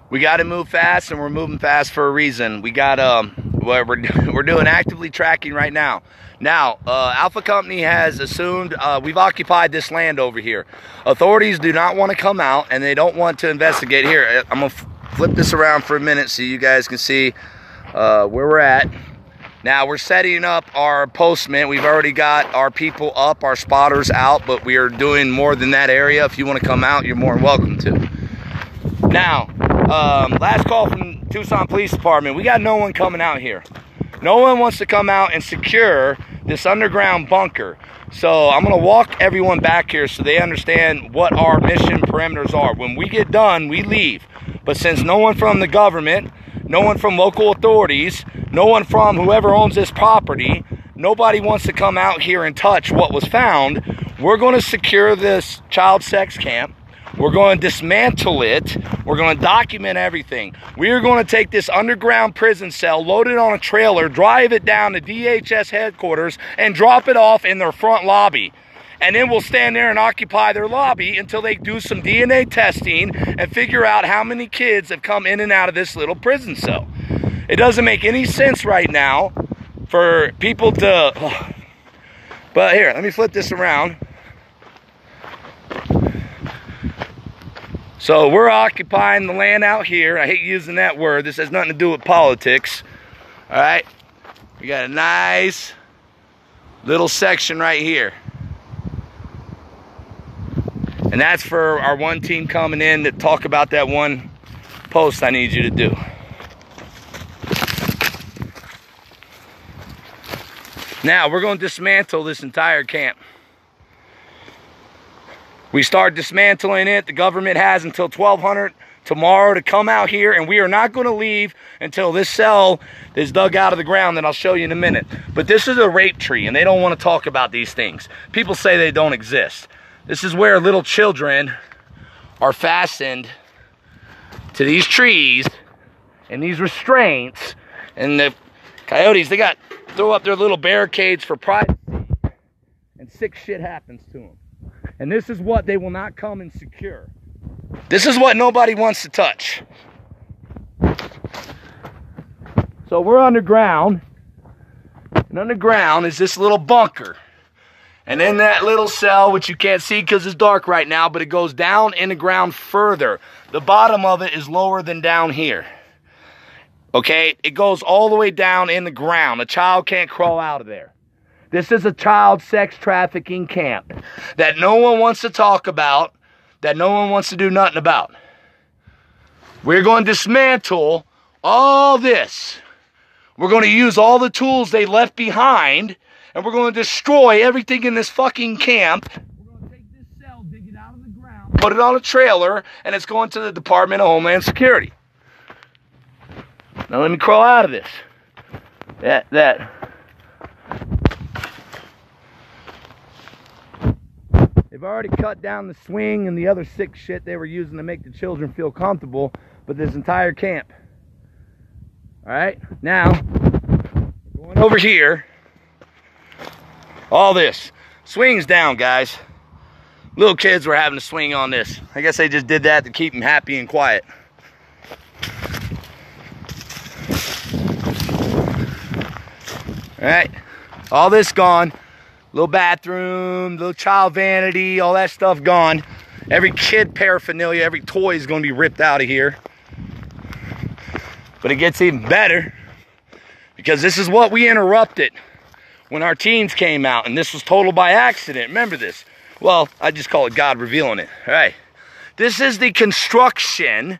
We got to move fast, and we're moving fast for a reason. We got we're doing actively tracking right now. Now, Alpha Company has assumed we've occupied this land over here. Authorities do not want to come out, and they don't want to investigate. Here, I'm gonna flip this around for a minute so you guys can see where we're at. Now we're setting up our postment. We've already got our people up, our spotters out, but we are doing more than that area. If you want to come out, you're more than welcome to. Now, last call from Tucson Police Department. We got no one coming out here. No one wants to come out and secure this underground bunker. So I'm going to walk everyone back here so they understand what our mission perimeters are. When we get done, we leave. But since no one from the government, no one from local authorities, no one from whoever owns this property, nobody wants to come out here and touch what was found, we're going to secure this child sex camp. We're going to dismantle it. We're going to document everything. We are going to take this underground prison cell, load it on a trailer, drive it down to DHS headquarters, and drop it off in their front lobby. And then we'll stand there and occupy their lobby until they do some DNA testing and figure out how many kids have come in and out of this little prison cell. It doesn't make any sense right now for people to... But here, let me flip this around. So we're occupying the land out here. I hate using that word. This has nothing to do with politics. All right. We got a nice little section right here. And that's for our one team coming in to talk about that one post I need you to do. Now we're going to dismantle this entire camp. We start dismantling it. The government has until 1200 tomorrow to come out here, and we are not going to leave until this cell is dug out of the ground that I'll show you in a minute. But this is a rape tree, and they don't want to talk about these things. People say they don't exist. This is where little children are fastened to these trees and these restraints, and the coyotes, they throw up their little barricades for privacy, and sick shit happens to them. And this is what they will not come and secure. This is what nobody wants to touch. So we're underground. And underground is this little bunker. And in that little cell, which you can't see because it's dark right now, but it goes down in the ground further. The bottom of it is lower than down here. Okay? It goes all the way down in the ground. A child can't crawl out of there. This is a child sex trafficking camp that no one wants to talk about, that no one wants to do nothing about. We're going to dismantle all this. We're going to use all the tools they left behind, and we're going to destroy everything in this fucking camp. We're going to take this cell, dig it out of the ground, put it on a trailer, and it's going to the Department of Homeland Security. Now let me crawl out of this. They've already cut down the swing and the other sick shit they were using to make the children feel comfortable, but this entire camp. All right, now, going over here, all this. Swing's down, guys. Little kids were having to swing on this. I guess they just did that to keep them happy and quiet. All right, all this gone. Little bathroom, little child vanity, all that stuff gone. Every kid paraphernalia, every toy is going to be ripped out of here. But it gets even better because this is what we interrupted when our teens came out, and this was total by accident. Remember this? Well, I just call it God revealing it. All right. This is the construction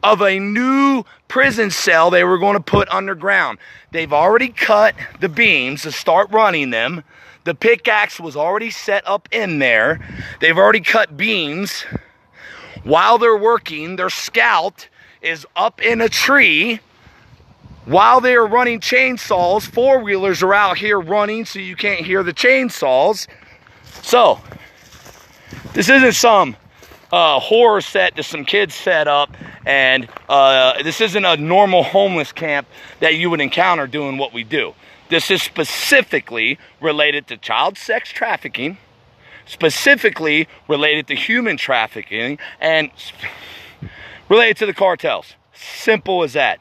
of a new prison cell they were going to put underground. They've already cut the beams to start running them. The pickaxe was already set up in there. They've already cut beams. While they're working, their scout is up in a tree. While they are running chainsaws, four-wheelers are out here running so you can't hear the chainsaws. So, this isn't some horror set that some kids set up, and this isn't a normal homeless camp that you would encounter doing what we do. This is specifically related to child sex trafficking, specifically related to human trafficking, and related to the cartels. Simple as that.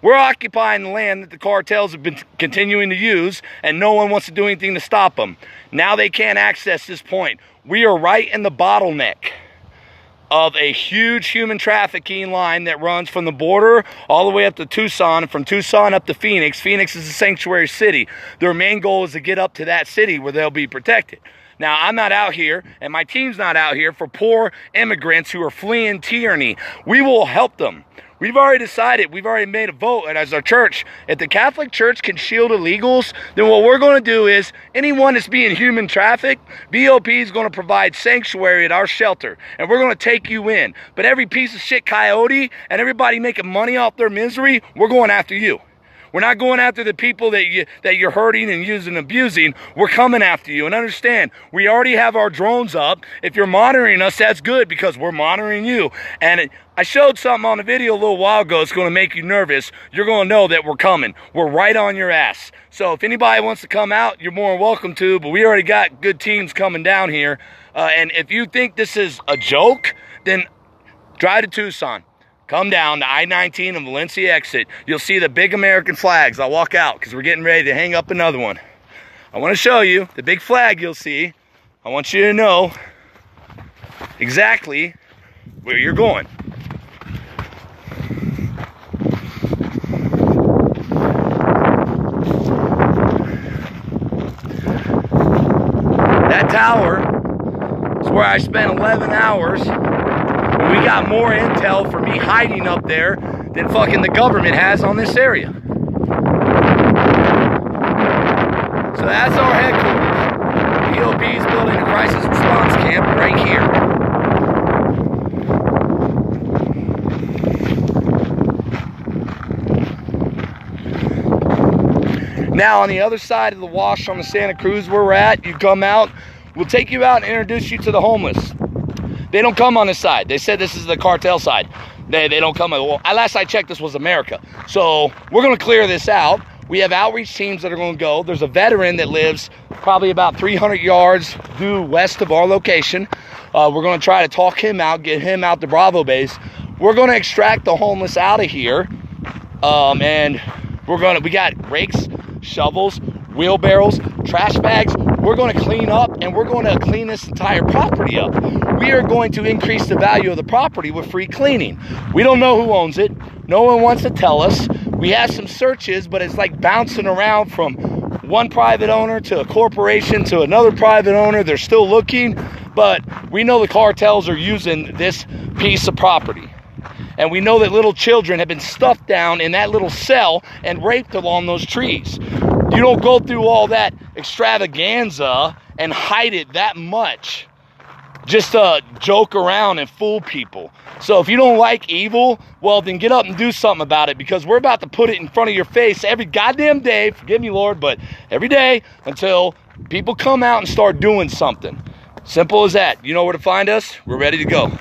We're occupying the land that the cartels have been continuing to use, and no one wants to do anything to stop them. Now they can't access this point. We are right in the bottleneck of a huge human trafficking line that runs from the border all the way up to Tucson, and from Tucson up to Phoenix. Phoenix is a sanctuary city. Their main goal is to get up to that city where they'll be protected. Now, I'm not out here, and my team's not out here for poor immigrants who are fleeing tyranny. We will help them. We've already decided, we've already made a vote, and as our church, if the Catholic Church can shield illegals, then what we're going to do is, anyone that's being human trafficked, VOP is going to provide sanctuary at our shelter, and we're going to take you in. But every piece of shit coyote and everybody making money off their misery, we're going after you. We're not going after the people that you're hurting and using and abusing. We're coming after you. And understand, we already have our drones up. If you're monitoring us, that's good, because we're monitoring you. And I showed something on the video a little while ago. It's going to make you nervous. You're going to know that we're coming. We're right on your ass. So if anybody wants to come out, you're more than welcome to. But we already got good teams coming down here. And if you think this is a joke, then drive to Tucson. Come down to I-19 and Valencia exit. You'll see the big American flags. I'll walk out because we're getting ready to hang up another one. I want to show you the big flag you'll see. I want you to know exactly where you're going. That tower is where I spent 11 hours. We got more intel for me hiding up there than fucking the government has on this area. So that's our headquarters. DOB is building a crisis response camp right here. Now on the other side of the wash on the Santa Cruz where we're at, you come out, we'll take you out and introduce you to the homeless. They don't come on this side. They said this is the cartel side. They don't come. Well, last I checked, this was America. So we're going to clear this out. We have outreach teams that are going to go. There's a veteran that lives probably about 300 yards due west of our location. We're going to try to talk him out, get him out to Bravo base. We're going to extract the homeless out of here. And we got rakes, shovels, wheelbarrows, trash bags. We're going to clean up, and we're going to clean this entire property up. We are going to increase the value of the property with free cleaning. We don't know who owns it. No one wants to tell us. We have some searches, but it's like bouncing around from one private owner to a corporation to another private owner. They're still looking, but we know the cartels are using this piece of property. And we know that little children have been stuffed down in that little cell and raped along those trees. You don't go through all that extravaganza and hide it that much just to joke around and fool people. So if you don't like evil, well, then get up and do something about it, because we're about to put it in front of your face every goddamn day, forgive me, Lord, but every day until people come out and start doing something. Simple as that. You know where to find us. We're ready to go.